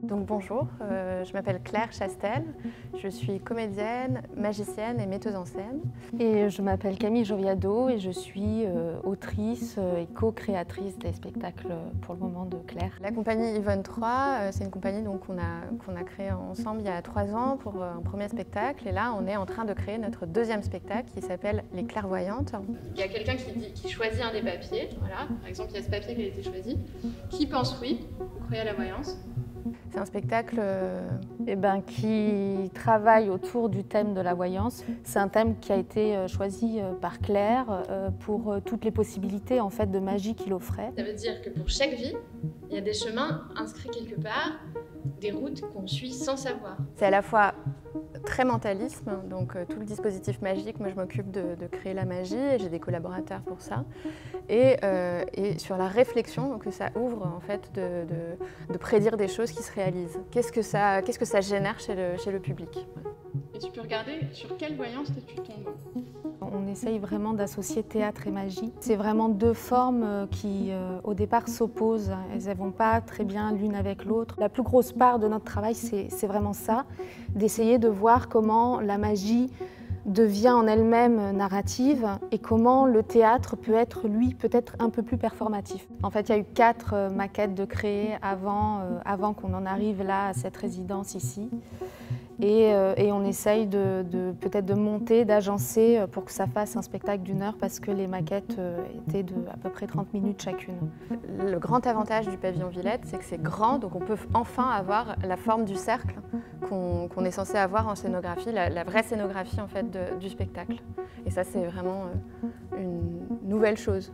Donc bonjour, je m'appelle Claire Chastel, je suis comédienne, magicienne et metteuse en scène. Et je m'appelle Camille Joviado et je suis autrice et co-créatrice des spectacles pour le moment de Claire. La compagnie Yvonne 3, c'est une compagnie qu'on a créée ensemble il y a 3 ans pour un premier spectacle. Et là, on est en train de créer notre deuxième spectacle qui s'appelle Les Clairvoyantes. Il y a quelqu'un qui choisit un des papiers, voilà. Par exemple, il y a ce papier qui a été choisi. Qui pense oui, vous croyez à la voyance? C'est un spectacle qui travaille autour du thème de la voyance. C'est un thème qui a été choisi par Claire pour toutes les possibilités en fait, de magie qu'il offrait. Ça veut dire que pour chaque vie, il y a des chemins inscrits quelque part, des routes qu'on suit sans savoir. C'est à la fois très mentalisme, donc tout le dispositif magique, moi je m'occupe de créer la magie et j'ai des collaborateurs pour ça. Et sur la réflexion que ça ouvre en fait de prédire des choses qui se réalisent. Qu'est-ce que ça génère chez le public. Et tu peux regarder sur quelle voyance tu tombes. On essaye vraiment d'associer théâtre et magie. C'est vraiment deux formes qui, au départ, s'opposent. Elles ne vont pas très bien l'une avec l'autre. La plus grosse part de notre travail, c'est vraiment ça, d'essayer de voir comment la magie devient en elle-même narrative et comment le théâtre peut être, lui, peut-être un peu plus performatif. En fait, il y a eu 4 maquettes de créer avant qu'on en arrive là, à cette résidence ici. Et on essaye peut-être de monter, d'agencer pour que ça fasse un spectacle d'1 heure parce que les maquettes étaient de à peu près 30 minutes chacune. Le grand avantage du pavillon Villette, c'est que c'est grand, donc on peut enfin avoir la forme du cercle qu'on est censé avoir en scénographie, la vraie scénographie en fait, du spectacle. Et ça, c'est vraiment une nouvelle chose.